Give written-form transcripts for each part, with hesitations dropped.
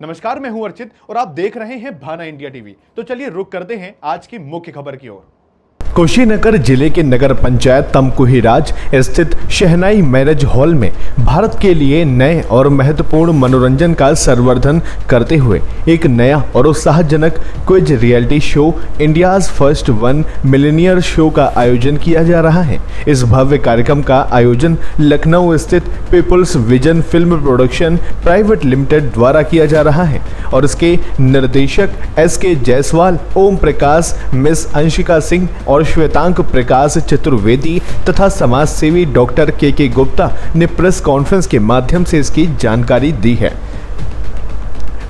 नमस्कार, मैं हूं अर्चित और आप देख रहे हैं भाना इंडिया टीवी। तो चलिए रुक करते हैं आज की मुख्य खबर की ओर। कुशीनगर जिले के नगर पंचायत तमकुहीराज स्थित शहनाई मैरिज हॉल में भारत के लिए नए और महत्वपूर्ण मनोरंजन का संवर्धन करते हुए एक नया और उत्साहजनक quiz reality show India's first 1 millionaire show का आयोजन किया जा रहा है। इस भव्य कार्यक्रम का आयोजन लखनऊ स्थित people's vision film production private limited द्वारा किया जा रहा है और इसके निर्देशक SK जायसवाल, ओम प्रकाश, मिस अंशिका सिंह और श्वेतांक प्रकाश चतुर्वेदी तथा समाज सेवी डॉक्टर KK गुप्ता ने प्रेस कॉन्फ्रेंस के माध्यम से इसकी जानकारी दी है।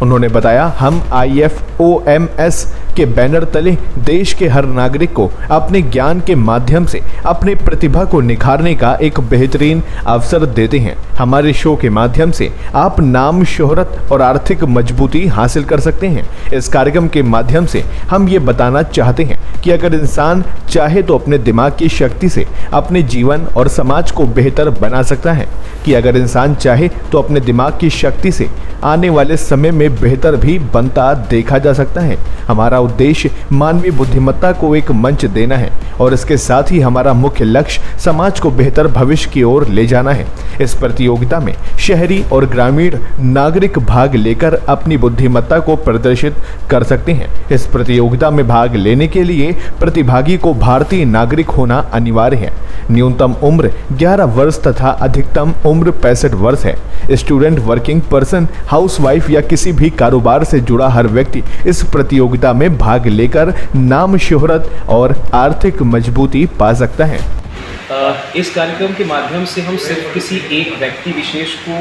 उन्होंने बताया, हम IFOMS के बैनर तले देश के हर नागरिक को अपने ज्ञान के माध्यम से अपने प्रतिभा को निखारने का एक बेहतरीन अवसर देते हैं। हमारे शो के माध्यम से आप नाम, शोहरत और आर्थिक मजबूती हासिल कर सकते हैं। इस कार्यक्रम के माध्यम से हम ये बताना चाहते हैं कि अगर इंसान चाहे तो अपने दिमाग की शक्ति से अपने जीवन और समाज को बेहतर बना सकता है, कि अगर इंसान चाहे तो अपने दिमाग की शक्ति से आने वाले समय में बेहतर भी बनता देखा जा सकता है। हमारा उद्देश्य मानवीय बुद्धिमत्ता को एक मंच देना है और इसके साथ ही हमारा मुख्य लक्ष्य समाज को बेहतर भविष्य की ओर ले जाना है। इस प्रतियोगिता में शहरी और ग्रामीण नागरिक भाग लेकर अपनी बुद्धिमत्ता को प्रदर्शित कर सकते हैं। इस प्रतियोगिता में भाग लेने के लिए प्रतिभागी को भारतीय नागरिक होना अनिवार्य है। न्यूनतम उम्र 11 वर्ष तथा अधिकतम उम्र 65 वर्ष है। स्टूडेंट, वर्किंग पर्सन, हाउसवाइफ या किसी भी कारोबार से जुड़ा हर व्यक्ति इस प्रतियोगिता में भाग लेकर नाम, शोहरत और आर्थिक मजबूती पा सकता है। इस कार्यक्रम के माध्यम से हम सिर्फ किसी एक व्यक्ति विशेष को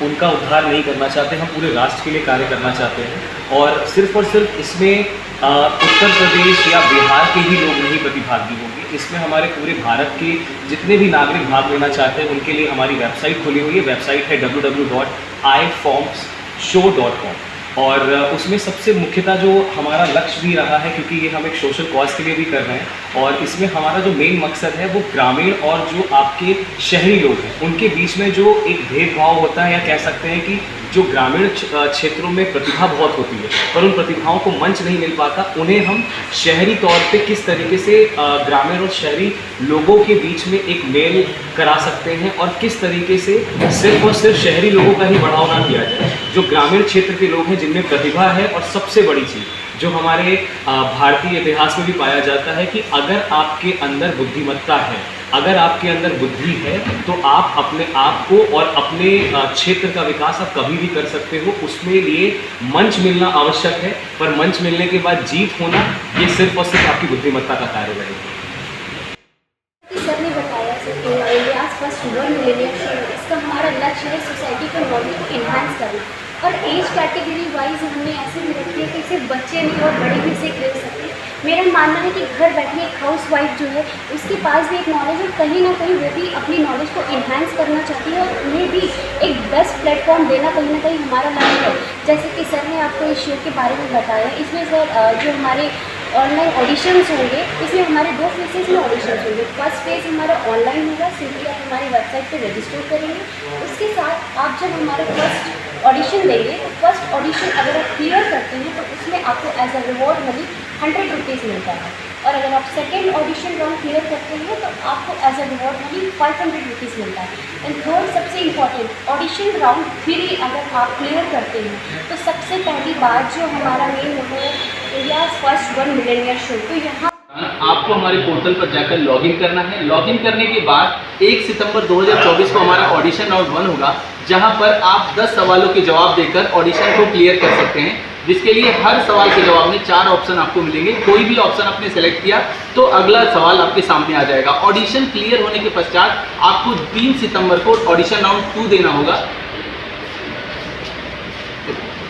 उनका उद्धार नहीं करना चाहते, हम पूरे राष्ट्र के लिए कार्य करना चाहते हैं। और सिर्फ इसमें उत्तर प्रदेश या बिहार के ही लोग नहीं प्रतिभागी होंगे, इसमें हमारे पूरे भारत के जितने भी नागरिक भाग लेना चाहते हैं उनके लिए हमारी वेबसाइट खुली हुई है। वेबसाइट है www.ifomsshow.com और उसमें सबसे मुख्यतः जो हमारा लक्ष्य भी रहा है, क्योंकि ये हम एक सोशल कॉज के लिए भी कर रहे हैं और इसमें हमारा जो मेन मकसद है वो ग्रामीण और जो आपके शहरी लोग हैं उनके बीच में जो एक भेदभाव होता है, या कह सकते हैं कि जो ग्रामीण क्षेत्रों में प्रतिभा बहुत होती है पर उन प्रतिभाओं को मंच नहीं मिल पाता, उन्हें हम शहरी तौर पे किस तरीके से ग्रामीण और शहरी लोगों के बीच में एक मेल करा सकते हैं और किस तरीके से सिर्फ और सिर्फ शहरी लोगों का ही बढ़ावा ना किया जाए। जो ग्रामीण क्षेत्र के लोग हैं जिनमें प्रतिभा है, और सबसे बड़ी चीज़ जो हमारे भारतीय इतिहास में भी पाया जाता है कि अगर आपके अंदर बुद्धिमत्ता है, अगर आपके अंदर बुद्धि है तो आप अपने आप को और अपने क्षेत्र का विकास आप कभी भी कर सकते हो। उसमें लिए मंच मिलना आवश्यक है, पर मंच मिलने के बाद जीत होना ये सिर्फ और सिर्फ आपकी बुद्धिमत्ता का कार्य रहेगा। सर ने बताया इंडियाज फर्स्ट 1 मिलियनियर शो, इसका हमारा लक्ष्य है सोसाइटी का नॉलेज को इन्हांस करना और एज कैटेगरी वाइज हमने ऐसे भी रखी है कि सिर्फ बच्चे नहीं और बड़े भी सीख ले सकते हैं। मेरा मानना है कि घर बैठे एक हाउसवाइफ जो है उसके पास भी एक नॉलेज है, कहीं ना कहीं वो भी अपनी नॉलेज को इन्हांस करना चाहती है और उन्हें भी एक बेस्ट प्लेटफॉर्म देना कहीं ना कहीं हमारा लक्ष्य है। जैसे कि सर ने आपको इस शो के बारे में बताया, इसमें सर जो हमारे ऑनलाइन ऑडिशंस होंगे, इसमें हमारे 2 फेजेस में ऑडिशंस होंगे। फर्स्ट फेज हमारा ऑनलाइन होगा, सिंपली आप हमारी वेबसाइट पे रजिस्टर करेंगे। उसके साथ आप जब हमारे फर्स्ट ऑडिशन देंगे तो फर्स्ट ऑडिशन अगर आप क्लियर करते हैं तो उसमें आपको as a reward money 100 rupees मिलता है, और अगर आप सेकेंड ऑडिशन राउंड क्लियर करते हैं तो आपको as a reward money 500 rupees मिलता है। एंड थर्ड, सबसे इम्पॉर्टेंट, ऑडिशन राउंड 3 अगर आप क्लियर करते हैं तो सबसे पहली बात जो हमारा मेन होता है इंडियाज फर्स्ट 1 मिलियनियर शो, तो यहाँ आपको हमारे पोर्टल पर जाकर लॉगिन करना है। लॉगिन करने के बाद 1 सितंबर 2024 को हमारा ऑडिशन राउंड 1 होगा, जहां पर आप 10 सवालों के जवाब देकर ऑडिशन को क्लियर कर सकते हैं, जिसके लिए हर सवाल के जवाब में 4 ऑप्शन आपको मिलेंगे। कोई भी ऑप्शन आपने सेलेक्ट किया तो अगला सवाल आपके सामने आ जाएगा। ऑडिशन क्लियर होने के पश्चात आपको 3 सितंबर को ऑडिशन राउंड 2 देना होगा।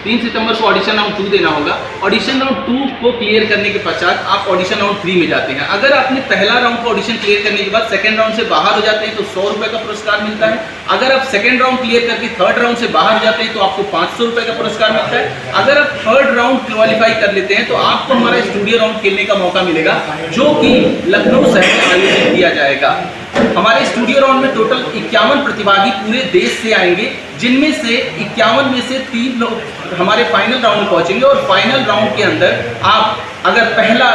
3 सितंबर को ऑडिशन राउंड 2 देना होगा। ऑडिशन राउंड 2 को क्लियर करने के पश्चात आप ऑडिशन राउंड 3 में जाते हैं। अगर आपने पहला राउंड का ऑडिशन क्लियर करने के बाद सेकंड राउंड से बाहर हो जाते हैं तो 100 रुपये का पुरस्कार मिलता है। अगर आप सेकंड राउंड क्लियर करके थर्ड राउंड से बाहर जाते हैं तो आपको 500 रुपये का पुरस्कार मिलता है। अगर आप थर्ड राउंड क्वालिफाई कर लेते हैं तो आपको हमारा स्टूडियो राउंड खेलने का मौका मिलेगा, जो कि लखनऊ शहर में आयोजित किया जाएगा। हमारे स्टूडियो राउंड में टोटल 51 प्रतिभागी पूरे देश से आएंगे, जिनमें से 51 में से 3 लोग हमारे फाइनल राउंड में पहुंचेंगे। और फाइनल राउंड के अंदर आप अगर पहला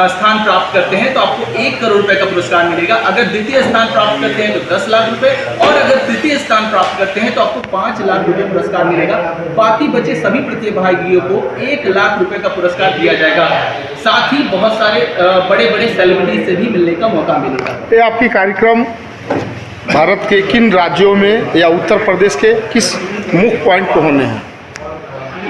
स्थान प्राप्त करते हैं तो आपको 1 करोड़ रुपए का पुरस्कार मिलेगा, अगर द्वितीय स्थान प्राप्त करते हैं तो 10 लाख रुपए, और अगर तृतीय स्थान प्राप्त करते हैं तो आपको 5 लाख रुपए पुरस्कार मिलेगा। बाकी बचे सभी प्रतिभागियों को 1 लाख रुपए का पुरस्कार दिया जाएगा। साथ ही बहुत सारे बड़े बड़े सेलिब्रिटी से भी मिलने का मौका मिलेगा। ये आपकी कार्यक्रम भारत के किन राज्यों में या उत्तर प्रदेश के किस मुख्य पॉइंट पर होने हैं?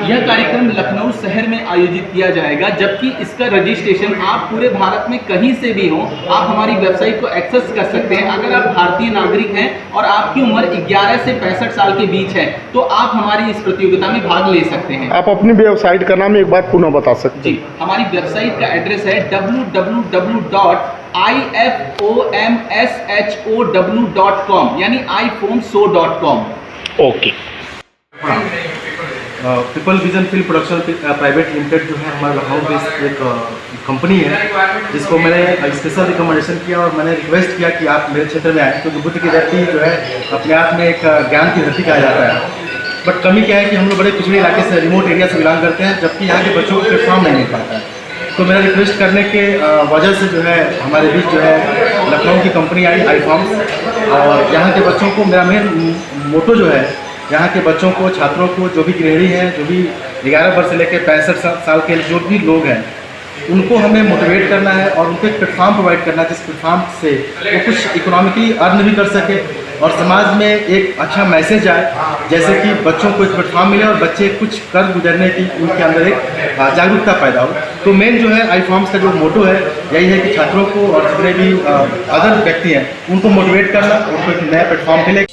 यह कार्यक्रम लखनऊ शहर में आयोजित किया जाएगा, जबकि इसका रजिस्ट्रेशन आप पूरे भारत में कहीं से भी हो, आप हमारी वेबसाइट को एक्सेस कर सकते हैं। अगर आप भारतीय नागरिक हैं और आपकी उम्र 11 से 65 साल के बीच है तो आप हमारी इस प्रतियोगिता में भाग ले सकते हैं। आप अपनी वेबसाइट का नाम एक बार पुनः बता सकते हैं? जी, हमारी वेबसाइट का एड्रेस है www.ifomshow.com, यानी iPhoneshow.com। Okay. Triple vision film production private limited जो है हमारा लखनऊ बेस्ड एक कंपनी है, जिसको मैंने स्पेशल रिकमेंडेशन किया और मैंने रिक्वेस्ट किया कि आप मेरे क्षेत्र में आए, क्योंकि बुद्ध की धरती जो है अपने आप में एक ज्ञान की धरती कहा जाता है। बट कमी क्या है कि हम लोग बड़े पिछड़े इलाके से, रिमोट एरिया से बिलोंग करते हैं, जबकि यहाँ के बच्चों को प्लेटफॉर्म नहीं मिल पाता है। तो मेरा रिक्वेस्ट करने के वजह से जो है हमारे बीच जो है लखनऊ की कंपनी आई iForms, और यहाँ के बच्चों को, मेरा मेन मोटो जो है यहाँ के बच्चों को, छात्रों को, जो भी गृहिणी हैं, जो भी 11 वर्ष से लेकर 65 साल के जो भी लोग हैं, उनको हमें मोटिवेट करना है और उनको एक प्लेटफॉर्म प्रोवाइड करना है, जिस प्लेटफॉर्म से वो कुछ इकोनॉमिकली अर्न भी कर सके और समाज में एक अच्छा मैसेज आए, जैसे कि बच्चों को एक प्लेटफॉर्म मिले और बच्चे कुछ कर गुजरने की उनके अंदर एक जागरूकता पैदा हो। तो मेन जो है iForms का जो मोटो है यही है कि छात्रों को और जितने भी अदर व्यक्ति हैं उनको मोटिवेट करना, उनको एक नया प्लेटफॉर्म मिले।